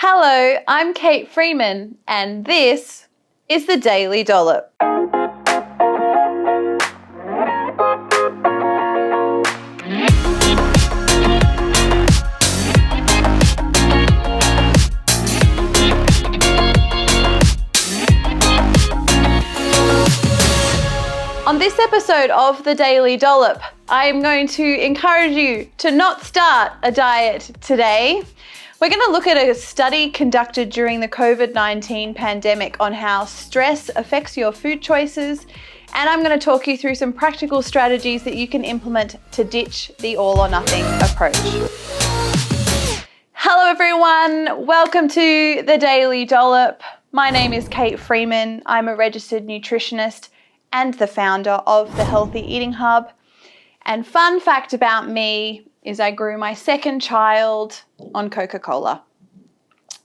Hello, I'm Kate Freeman, and this is the Daily Dollop. On this episode of the Daily Dollop, I am going to encourage you to not start a diet today. We're going to look at a study conducted during the COVID-19 pandemic on how stress affects your food choices, and I'm going to talk you through some practical strategies that you can implement to ditch the all or nothing approach. Hello everyone, welcome to the Daily Dollop. My name is Kate Freeman. I'm a registered nutritionist and the founder of the Healthy Eating Hub. And fun fact about me is I grew my second child on Coca-Cola.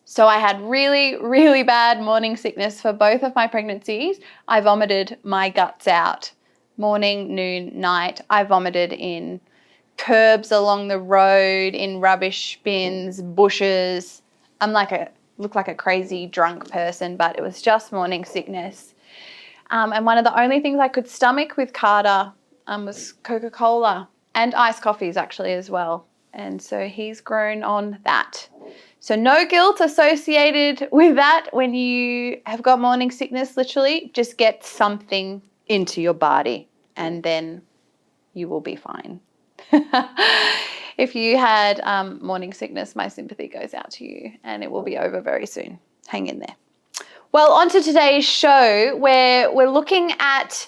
So I had really, really bad morning sickness for both of my pregnancies. I vomited my guts out. Morning, noon, night. I vomited in curbs along the road, in rubbish bins, bushes. Look like a crazy drunk person, but it was just morning sickness. And one of the only things I could stomach with Carter was Coca-Cola and iced coffees actually as well. And so he's grown on that. So no guilt associated with that when you have got morning sickness, literally. Just get something into your body and then you will be fine. If you had morning sickness, my sympathy goes out to you and it will be over very soon. Hang in there. Well, on to today's show where we're looking at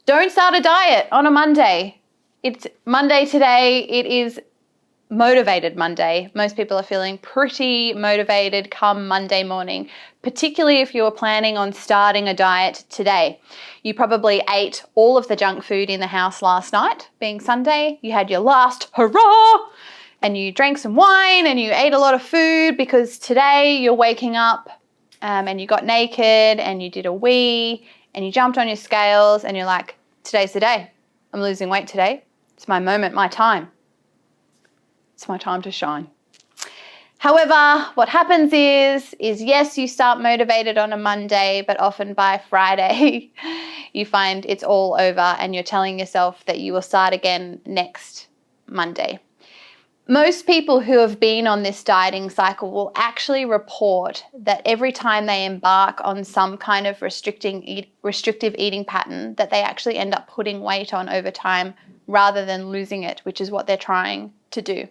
don't start a diet on a Monday. It's Monday today. It is Motivated Monday. Most people are feeling pretty motivated come Monday morning, particularly if you're planning on starting a diet today. You probably ate all of the junk food in the house last night, being Sunday. You had your last hurrah and you drank some wine and you ate a lot of food because today you're waking up and you got naked and you did a wee and you jumped on your scales and you're like, today's the day. I'm losing weight today. It's my moment, my time. It's my time to shine. However, what happens is yes, you start motivated on a Monday, but often by Friday, you find it's all over and you're telling yourself that you will start again next Monday. Most people who have been on this dieting cycle will actually report that every time they embark on some kind of restrictive eating pattern, that they actually end up putting weight on over time rather than losing it, which is what they're trying to do.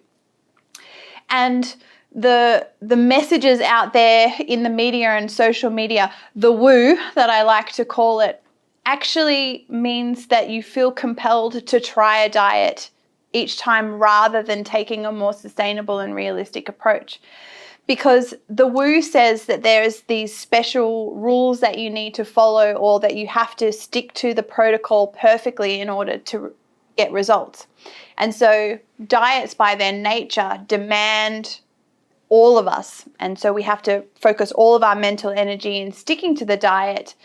And the messages out there in the media and social media, the woo that I like to call it, actually means that you feel compelled to try a diet each time rather than taking a more sustainable and realistic approach. Because the woo says that there's these special rules that you need to follow or that you have to stick to the protocol perfectly in order to get results. And so diets by their nature demand all of us. And so we have to focus all of our mental energy in sticking to the diet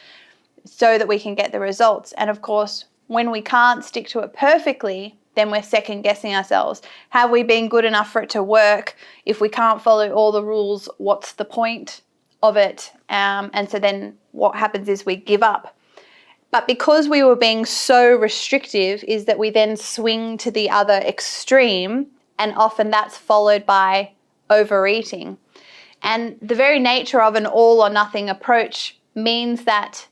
so that we can get the results. And of course, when we can't stick to it perfectly, then we're second guessing ourselves. Have we been good enough for it to work? If we can't follow all the rules, what's the point of it? And so then what happens is we give up. But because we were being so restrictive is that we then swing to the other extreme, and often that's followed by overeating. And the very nature of an all or nothing approach means that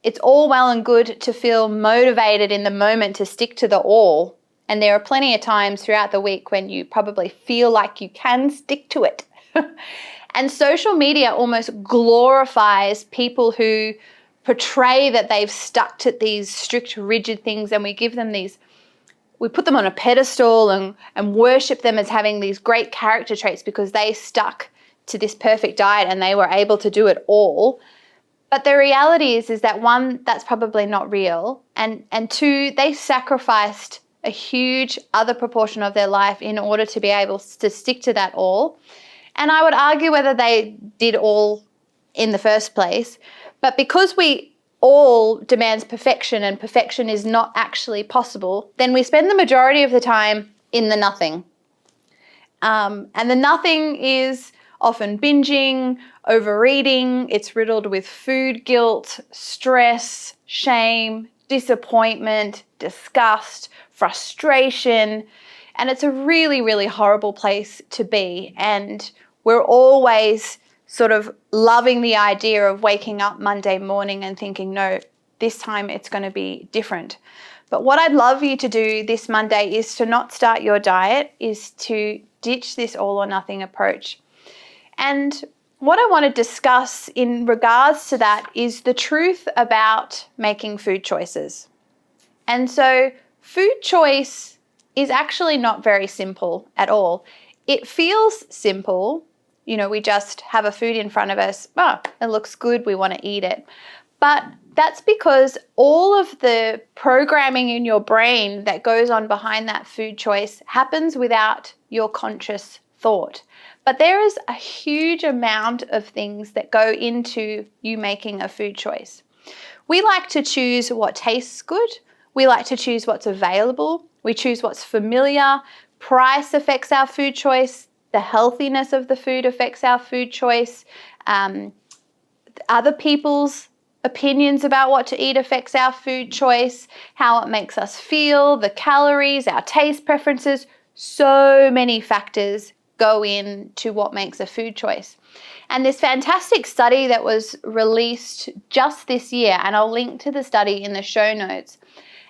it's all well and good to feel motivated in the moment to stick to the all. And there are plenty of times throughout the week when you probably feel like you can stick to it. And social media almost glorifies people who portray that they've stuck to these strict, rigid things, and we put them on a pedestal and worship them as having these great character traits because they stuck to this perfect diet and they were able to do it all. But the reality is that one, that's probably not real, and two, they sacrificed a huge other proportion of their life in order to be able to stick to that all. And I would argue whether they did all in the first place, but because we all demands perfection and perfection is not actually possible, then we spend the majority of the time in the nothing. And the nothing is often binging, overeating. It's riddled with food guilt, stress, shame, disappointment, disgust, frustration, and it's a really, really horrible place to be. And we're always sort of loving the idea of waking up Monday morning and thinking, no, this time it's going to be different. But what I'd love you to do this Monday is to not start your diet, is to ditch this all or nothing approach. And what I want to discuss in regards to that is the truth about making food choices. And so food choice is actually not very simple at all. It feels simple. You know, we just have a food in front of us. Oh, it looks good. We want to eat it. But that's because all of the programming in your brain that goes on behind that food choice happens without your conscious thought. But there is a huge amount of things that go into you making a food choice. We like to choose what tastes good. We like to choose what's available. We choose what's familiar. Price affects our food choice. The healthiness of the food affects our food choice. Other people's opinions about what to eat affects our food choice. How it makes us feel, the calories, our taste preferences. So many factors go into what makes a food choice. And this fantastic study that was released just this year, and I'll link to the study in the show notes,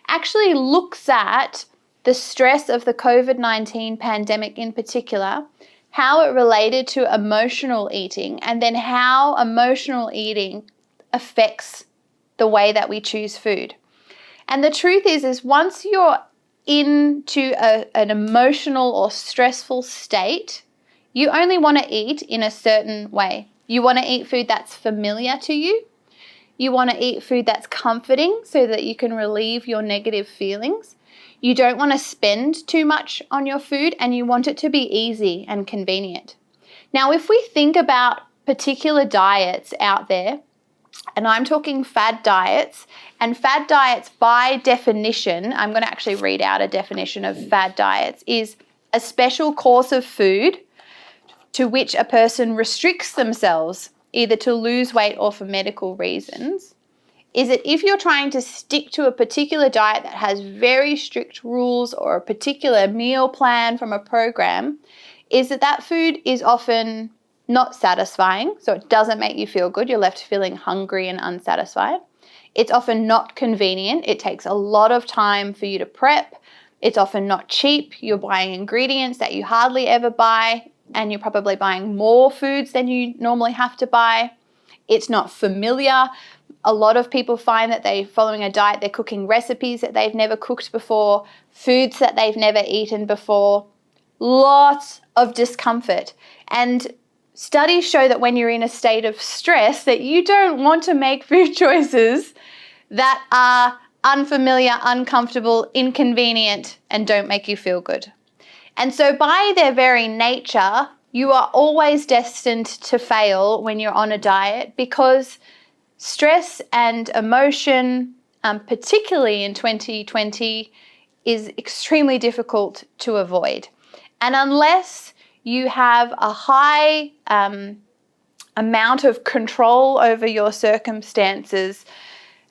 actually looks at the stress of the COVID-19 pandemic in particular, how it related to emotional eating, and then how emotional eating affects the way that we choose food. And the truth is once you're into an emotional or stressful state, you only want to eat in a certain way. You want to eat food that's familiar to you. You want to eat food that's comforting so that you can relieve your negative feelings. You don't want to spend too much on your food, and you want it to be easy and convenient. Now, if we think about particular diets out there, and I'm talking fad diets, and fad diets by definition, I'm going to actually read out a definition of fad diets, is a special course of food to which a person restricts themselves either to lose weight or for medical reasons. Is that if you're trying to stick to a particular diet that has very strict rules or a particular meal plan from a program, is that food is often not satisfying, so it doesn't make you feel good. You're left feeling hungry and unsatisfied. It's often not convenient. It takes a lot of time for you to prep. It's often not cheap. You're buying ingredients that you hardly ever buy, and you're probably buying more foods than you normally have to buy. It's not familiar. A lot of people find that they're following a diet, they're cooking recipes that they've never cooked before, foods that they've never eaten before. Lots of discomfort. And studies show that when you're in a state of stress, that you don't want to make food choices that are unfamiliar, uncomfortable, inconvenient, and don't make you feel good. And so by their very nature, you are always destined to fail when you're on a diet, because stress and emotion, particularly in 2020, is extremely difficult to avoid. And unless you have a high amount of control over your circumstances,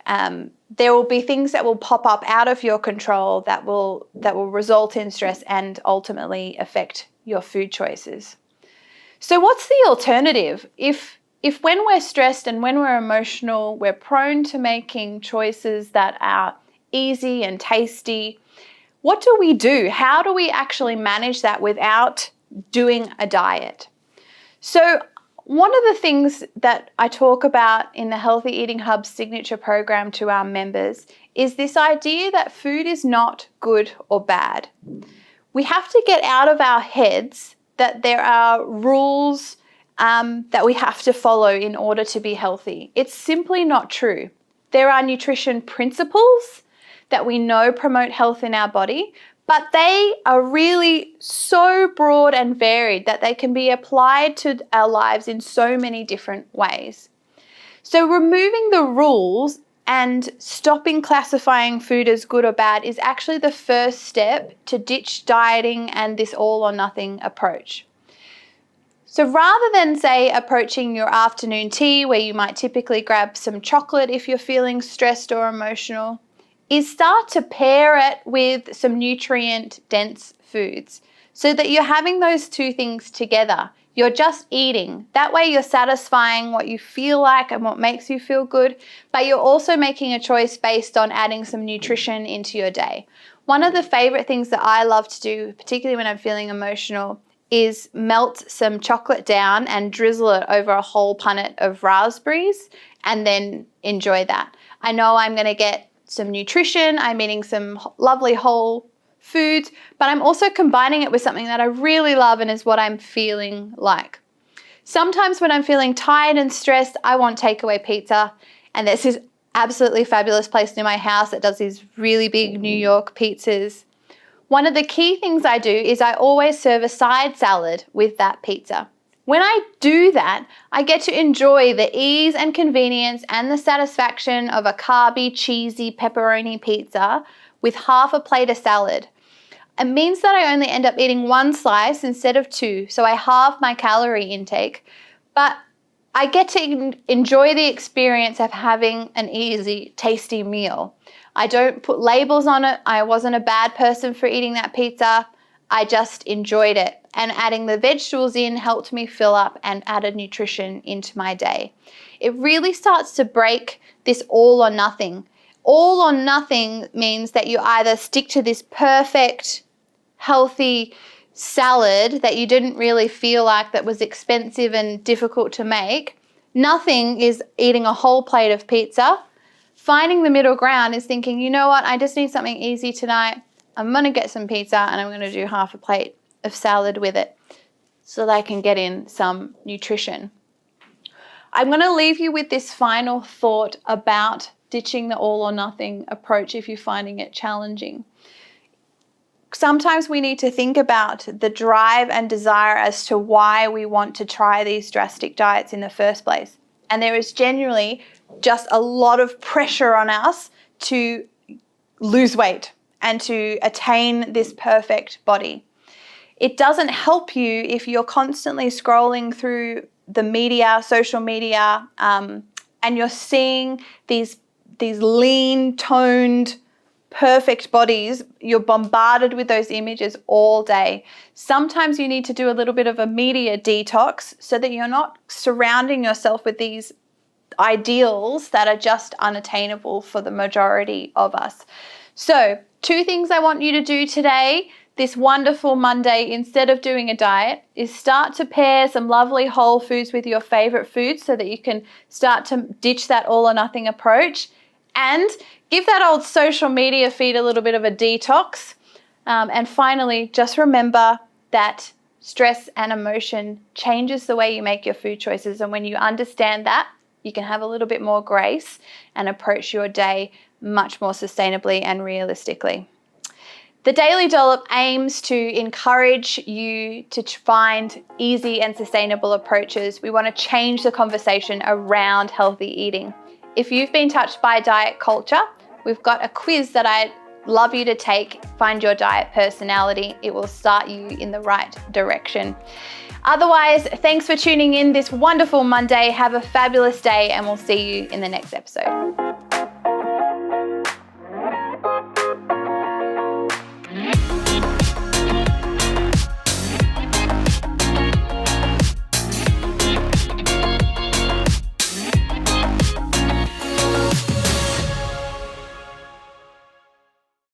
there will be things that will pop up out of your control that will result in stress and ultimately affect your food choices. So what's the alternative? If when we're stressed and when we're emotional, we're prone to making choices that are easy and tasty, what do we do? How do we actually manage that without doing a diet? So one of the things that I talk about in the Healthy Eating Hub signature program to our members is this idea that food is not good or bad. We have to get out of our heads that there are rules that we have to follow in order to be healthy. It's simply not true. There are nutrition principles that we know promote health in our body, but they are really so broad and varied that they can be applied to our lives in so many different ways. So removing the rules and stopping classifying food as good or bad is actually the first step to ditch dieting and this all or nothing approach. So rather than, say, approaching your afternoon tea where you might typically grab some chocolate if you're feeling stressed or emotional, is start to pair it with some nutrient-dense foods so that you're having those two things together. You're just eating. That way you're satisfying what you feel like and what makes you feel good, but you're also making a choice based on adding some nutrition into your day. One of the favorite things that I love to do, particularly when I'm feeling emotional, is melt some chocolate down and drizzle it over a whole punnet of raspberries and then enjoy that. I know I'm going to get some nutrition, I'm eating some lovely whole foods, but I'm also combining it with something that I really love and is what I'm feeling like. Sometimes when I'm feeling tired and stressed, I want takeaway pizza, and there's this absolutely fabulous place near my house that does these really big New York pizzas. One of the key things I do is I always serve a side salad with that pizza. When I do that, I get to enjoy the ease and convenience and the satisfaction of a carby, cheesy pepperoni pizza with half a plate of salad. It means that I only end up eating one slice instead of two, so I halve my calorie intake, but I get to enjoy the experience of having an easy, tasty meal. I don't put labels on it. I wasn't a bad person for eating that pizza. I just enjoyed it. And adding the vegetables in helped me fill up and added nutrition into my day. It really starts to break this all or nothing. All or nothing means that you either stick to this perfect, healthy salad that you didn't really feel like, that was expensive and difficult to make. Nothing is eating a whole plate of pizza. Finding the middle ground is thinking, you know what, I just need something easy tonight. I'm going to get some pizza and I'm going to do half a plate of salad with it so that I can get in some nutrition. I'm going to leave you with this final thought about ditching the all or nothing approach if you're finding it challenging. Sometimes we need to think about the drive and desire as to why we want to try these drastic diets in the first place. And there is generally just a lot of pressure on us to lose weight and to attain this perfect body. It doesn't help you if you're constantly scrolling through the media, social media, and you're seeing these lean, toned, perfect bodies. You're bombarded with those images all day. Sometimes you need to do a little bit of a media detox so that you're not surrounding yourself with these ideals that are just unattainable for the majority of us. So, 2 things I want you to do today, this wonderful Monday, instead of doing a diet, is start to pair some lovely whole foods with your favorite foods so that you can start to ditch that all or nothing approach, and give that old social media feed a little bit of a detox. And finally, just remember that stress and emotion changes the way you make your food choices. And when you understand that, you can have a little bit more grace and approach your day much more sustainably and realistically. The Daily Dollop aims to encourage you to find easy and sustainable approaches. We want to change the conversation around healthy eating. If you've been touched by diet culture, we've got a quiz that I'd love you to take. Find your diet personality. It will start you in the right direction. Otherwise, thanks for tuning in this wonderful Monday. Have a fabulous day, and we'll see you in the next episode.